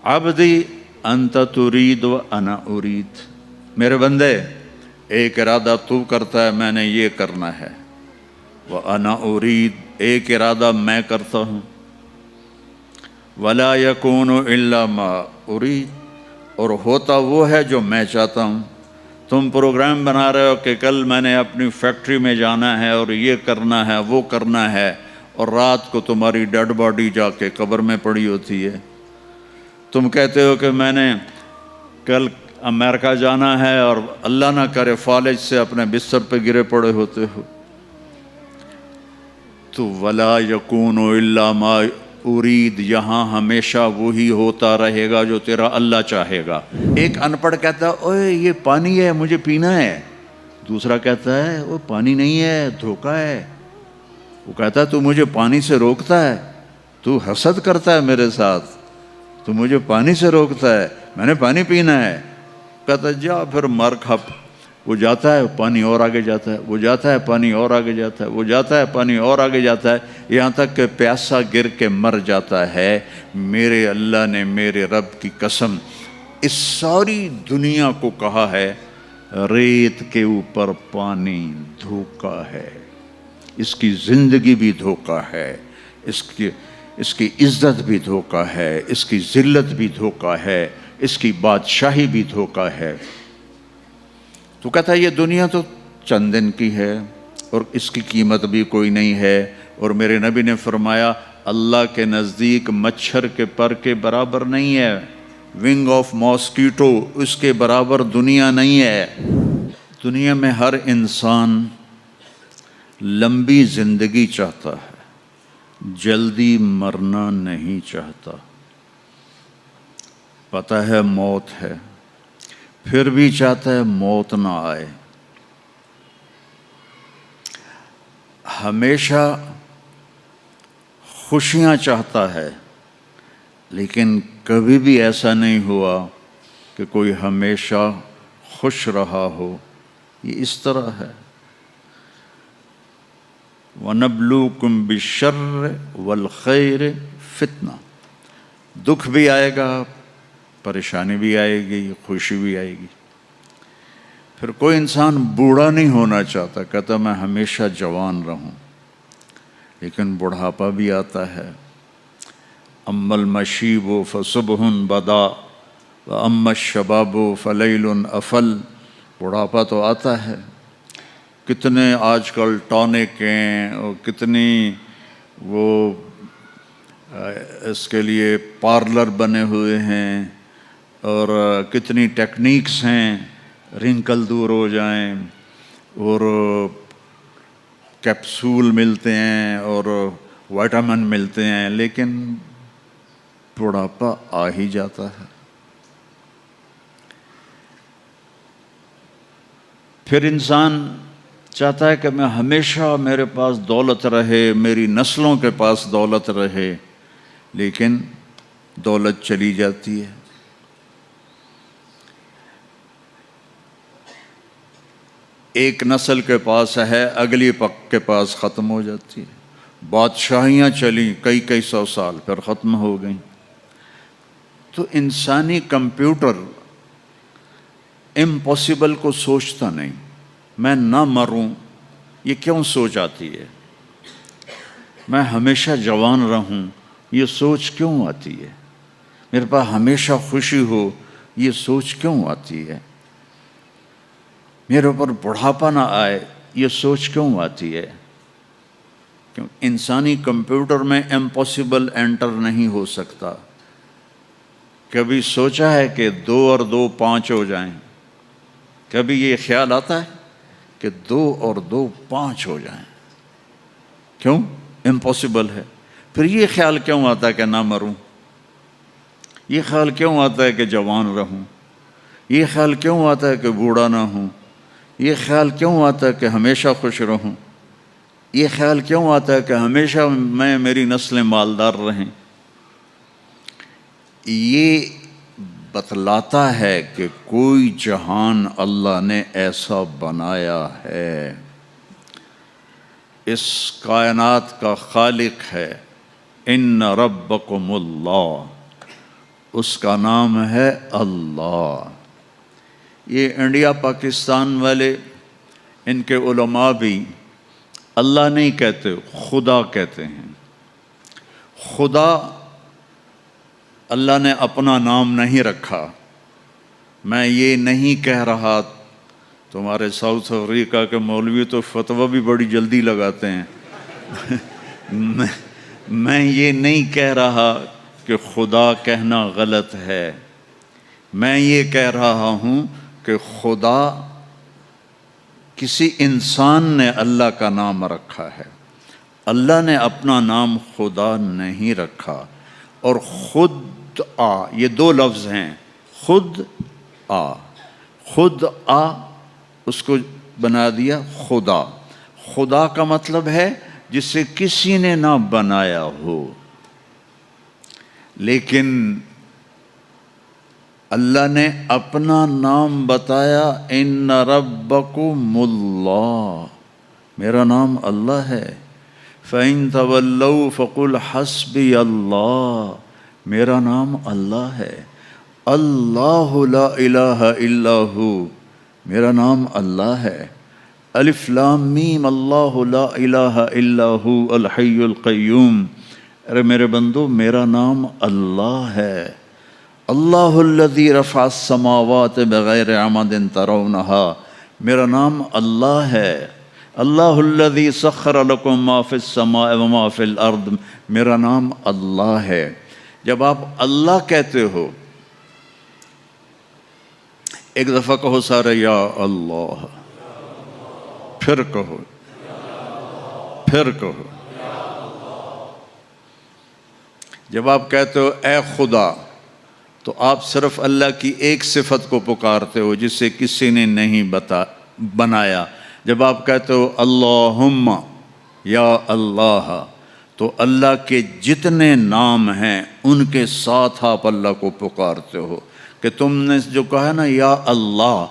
عبدی انت ترید و انا ارید، میرے بندے ایک ارادہ تو کرتا ہے میں نے یہ کرنا ہے، و انا ارید ایک ارادہ میں کرتا ہوں، ولا یکون الا ما ارید اور ہوتا وہ ہے جو میں چاہتا ہوں۔ تم پروگرام بنا رہے ہو کہ کل میں نے اپنی فیکٹری میں جانا ہے اور یہ کرنا ہے وہ کرنا ہے، اور رات کو تمہاری ڈیڈ باڈی جا کے قبر میں پڑی ہوتی ہے۔ تم کہتے ہو کہ میں نے کل امریکہ جانا ہے اور اللہ نہ کرے فالج سے اپنے بستر پہ گرے پڑے ہوتے ہو۔ تو ولا یکون الا ما ارید یہاں ہمیشہ وہی ہوتا رہے گا جو تیرا اللہ چاہے گا۔ ایک ان پڑھ کہتا ہے اوے یہ پانی ہے مجھے پینا ہے، دوسرا کہتا ہے وہ پانی نہیں ہے دھوکہ ہے۔ وہ کہتا ہے تو مجھے پانی سے روکتا ہے، تو حسد کرتا ہے میرے ساتھ، تو مجھے پانی سے روکتا ہے، میں نے پانی پینا ہے۔ کہتا ہے جا پھر مر کھپ۔ وہ جاتا ہے پانی اور آگے جاتا ہے، وہ جاتا ہے پانی اور آگے جاتا ہے، وہ جاتا ہے پانی اور آگے جاتا ہے، یہاں تک کہ پیاسا گر کے مر جاتا ہے۔ میرے اللہ نے میرے رب کی قسم اس ساری دنیا کو کہا ہے ریت کے اوپر پانی دھوکہ ہے، اس کی زندگی بھی دھوکہ ہے، اس کی عزت بھی دھوکہ ہے، اس کی ذلت بھی دھوکہ ہے، اس کی بادشاہی بھی دھوکہ ہے۔ تو کہتا ہے یہ دنیا تو چند دن کی ہے اور اس کی قیمت بھی کوئی نہیں ہے، اور میرے نبی نے فرمایا اللہ کے نزدیک مچھر کے پر کے برابر نہیں ہے، ونگ آف ماسکیٹو اس کے برابر دنیا نہیں ہے۔ دنیا میں ہر انسان لمبی زندگی چاہتا ہے، جلدی مرنا نہیں چاہتا۔ پتہ ہے موت ہے، پھر بھی چاہتا ہے موت نہ آئے۔ ہمیشہ خوشیاں چاہتا ہے، لیکن کبھی بھی ایسا نہیں ہوا کہ کوئی ہمیشہ خوش رہا ہو۔ یہ اس طرح ہے۔ وَنَبْلُوكُمْ بِالشَّرِّ وَالْخَيْرِ فِتْنَةً، دکھ بھی آئے گا، پریشانی بھی آئے گی، خوشی بھی آئے گی۔ پھر کوئی انسان بوڑھا نہیں ہونا چاہتا، کہتا میں ہمیشہ جوان رہوں، لیکن بڑھاپا بھی آتا ہے۔ اما المشیب فصبح بدا واما الشباب فلیل افل، بڑھاپا تو آتا ہے۔ کتنے آج کل ٹانک ہیں اور کتنی وہ اس کے لیے پارلر بنے ہوئے ہیں، اور کتنی ٹیکنیکس ہیں رنکل دور ہو جائیں، اور کیپسول ملتے ہیں اور وائٹامن ملتے ہیں، لیکن بڑھاپا آ ہی جاتا ہے۔ پھر انسان چاہتا ہے کہ میں ہمیشہ میرے پاس دولت رہے، میری نسلوں کے پاس دولت رہے، لیکن دولت چلی جاتی ہے۔ ایک نسل کے پاس ہے، اگلی پک کے پاس ختم ہو جاتی ہے۔ بادشاہیاں چلیں کئی سو سال، پھر ختم ہو گئیں۔ تو انسانی کمپیوٹر امپاسبل کو سوچتا نہیں۔ میں نہ مروں یہ کیوں سوچ آتی ہے؟ میں ہمیشہ جوان رہوں یہ سوچ کیوں آتی ہے؟ میرے پاس ہمیشہ خوشی ہو یہ سوچ کیوں آتی ہے؟ میرے اوپر بڑھاپا نہ آئے یہ سوچ کیوں آتی ہے؟ کیوں انسانی کمپیوٹر میں امپاسبل انٹر نہیں ہو سکتا۔ کبھی سوچا ہے کہ 2 اور 2 5 ہو جائیں؟ کبھی یہ خیال آتا ہے کہ 2 اور 2 5 ہو جائیں؟ کیوں؟ امپاسبل ہے۔ پھر یہ خیال کیوں آتا ہے کہ نہ مروں؟ یہ خیال کیوں آتا ہے کہ جوان رہوں؟ یہ خیال کیوں آتا ہے کہ بوڑھا نہ ہوں؟ یہ خیال کیوں آتا ہے کہ ہمیشہ خوش رہوں؟ یہ خیال کیوں آتا ہے کہ ہمیشہ میری نسلیں مالدار رہیں؟ یہ بتلاتا ہے کہ کوئی جہان اللہ نے ایسا بنایا ہے، اس کائنات کا خالق ہے۔ ان ربکم اللہ، اس کا نام ہے اللہ۔ یہ انڈیا پاکستان والے، ان کے علماء بھی اللہ نہیں کہتے، خدا کہتے ہیں۔ خدا اللہ نے اپنا نام نہیں رکھا۔ میں یہ نہیں کہہ رہا، تمہارے ساؤتھ افریقہ کے مولوی تو فتویٰ بھی بڑی جلدی لگاتے ہیں میں یہ نہیں کہہ رہا کہ خدا کہنا غلط ہے، میں یہ کہہ رہا ہوں کہ خدا کسی انسان نے اللہ کا نام رکھا ہے، اللہ نے اپنا نام خدا نہیں رکھا۔ اور خود آ، یہ دو لفظ ہیں، خود آ، خود آ، اس کو بنا دیا خدا۔ خدا کا مطلب ہے جسے کسی نے نہ بنایا ہو، لیکن اللہ نے اپنا نام بتایا، ان ربکم اللہ، میرا نام اللہ ہے۔ فَإِن تَوَلَّوْا فَقُلْ حَسْبِيَ اللَّهُ، میرا نام اللہ ہے۔ اللہ لا الہ الا ہو، میرا نام اللہ ہے۔ الف لام میم، اللہ لا الہ الا ہو الحی القیوم، ارے میرے بندو میرا نام اللہ ہے۔ اللہ الذی رفع السماوات بغیر عمد ترونہا، میرا نام اللہ ہے۔ اللہ الذی سخر لکم ما فی السماء وما فی الارض، میرا نام اللہ ہے۔ جب آپ اللہ کہتے ہو، ایک دفعہ کہو سارے یا اللہ، پھر کہو، پھر کہو۔ جب آپ کہتے ہو اے خدا، تو آپ صرف اللہ کی ایک صفت کو پکارتے ہو جسے کسی نے نہیں بنایا۔ جب آپ کہتے ہو اللہم یا اللہ، تو اللہ کے جتنے نام ہیں ان کے ساتھ آپ اللہ کو پکارتے ہو۔ کہ تم نے جو کہا نا یا اللہ،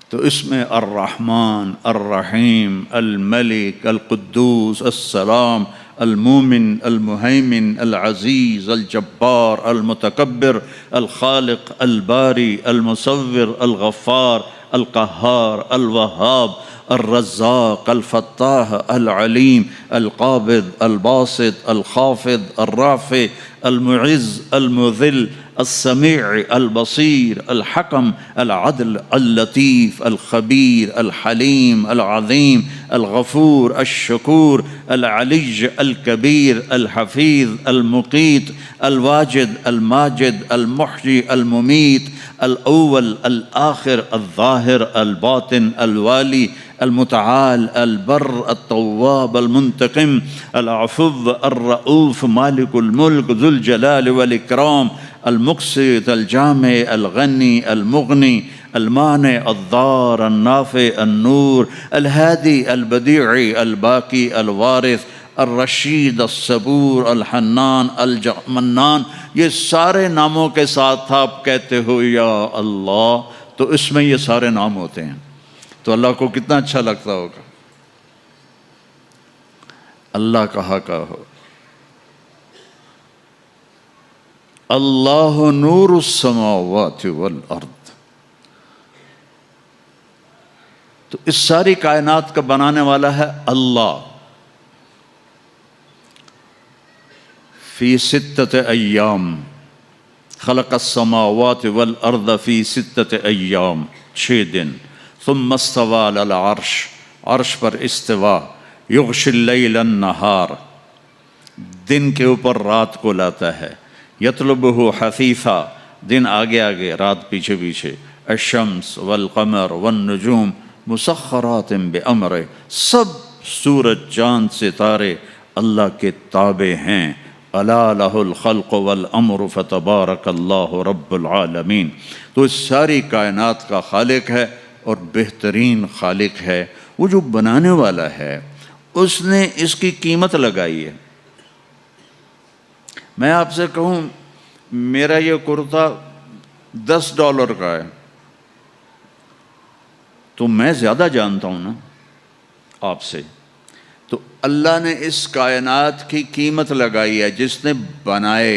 تو اس میں الرحمن، الرحیم، الملک، القدوس، السلام، المومن، المہیمن، العزیز، الجبار، المتکبر، الخالق، الباری، المصور، الغفار، القہار، الوہاب، الرزاق، الفتاح، العلیم، القابض، الباسط، الخافض، الرافع، المعز، المذل، السمیع، البصیر، الحکم، العدل، اللطیف، الخبیر، الحلیم، العظیم، الغفور، الشکور، العلی، الکبیر، الحفیظ، المقیت، الواجد، الماجد، المحیی، الممیت، الاول، الآخر، الظاہر، الباطن، الوالی، المتعال، البر، التواب، المنتقم، العفو، الرؤوف، مالک الملک، ذو الجلال والاکرام، المقسط، الجامع، الغنی، المغنی، المانع، الضار، النافع، النور، الہادی، البدیع، الباقی، الوارث، الرشید، الصبور، الحنان، المنان۔ یہ سارے ناموں کے ساتھ آپ کہتے ہو یا اللہ، تو اس میں یہ سارے نام ہوتے ہیں، تو اللہ کو کتنا اچھا لگتا ہوگا۔ اللہ کہا ہو اللہ نور السماوات والارض، تو اس ساری کائنات کا بنانے والا ہے اللہ۔ فی ستۃ ایام خلق السماوات والارض، فی ستۃ ایام، 6 دن۔ ثم استوى علی العرش، عرش پر استوا۔ یغشی اللیل النہار، دن کے اوپر رات کو لاتا ہے۔ یطلبہ حثیثا، دن آگے آگے رات پیچھے پیچھے۔ الشمس والقمر والنجوم مسخرات بامرہ، سب سورج چاند ستارے اللہ کے تابع ہیں۔ الا لہ الخلق والامر فتبارک اللہ رب العالمین۔ تو اس ساری کائنات کا خالق ہے اور بہترین خالق ہے۔ وہ جو بنانے والا ہے اس نے اس کی قیمت لگائی ہے۔ میں آپ سے کہوں میرا یہ کرتا $10 کا ہے، تو میں زیادہ جانتا ہوں نا آپ سے۔ تو اللہ نے اس کائنات کی قیمت لگائی ہے، جس نے بنائے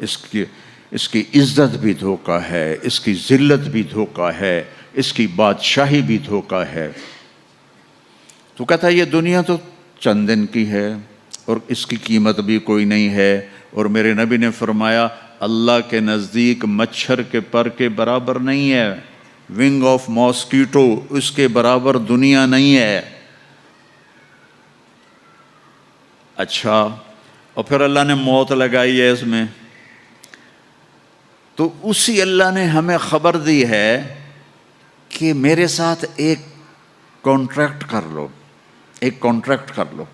اس کی عزت بھی دھوکہ ہے، اس کی ذلت بھی دھوکہ ہے، اس کی بادشاہی بھی دھوکہ ہے۔ تو کہتا ہے یہ دنیا تو چند دن کی ہے اور اس کی قیمت بھی کوئی نہیں ہے، اور میرے نبی نے فرمایا اللہ کے نزدیک مچھر کے پر کے برابر نہیں ہے، ونگ آف ماسکیٹو اس کے برابر دنیا نہیں ہے۔ اچھا، اور پھر اللہ نے موت لگائی ہے اس میں، تو اسی اللہ نے ہمیں خبر دی ہے کہ میرے ساتھ ایک کانٹریکٹ کر لو، ایک کانٹریکٹ کر لو۔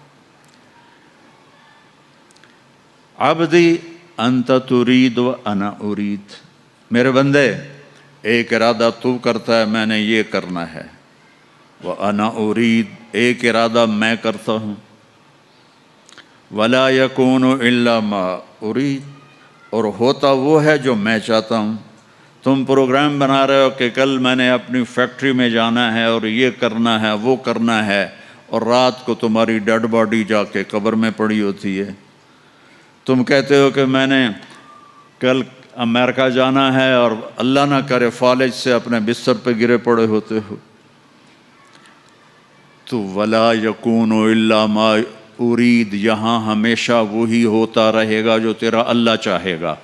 عبدی انت ترید و انا ارید، میرے بندے ایک ارادہ تو کرتا ہے میں نے یہ کرنا ہے، و انا ارید ایک ارادہ میں کرتا ہوں، ولا یکون الا ما ارید اور ہوتا وہ ہے جو میں چاہتا ہوں۔ تم پروگرام بنا رہے ہو کہ کل میں نے اپنی فیکٹری میں جانا ہے اور یہ کرنا ہے وہ کرنا ہے، اور رات کو تمہاری ڈیڈ باڈی جا کے قبر میں پڑی ہوتی ہے۔ تم کہتے ہو کہ میں نے کل امریکہ جانا ہے اور اللہ نہ کرے فالج سے اپنے بستر پہ گرے پڑے ہوتے ہو۔ تو ولا یکون الا ما ارید، یہاں ہمیشہ وہی ہوتا رہے گا جو تیرا اللہ چاہے گا۔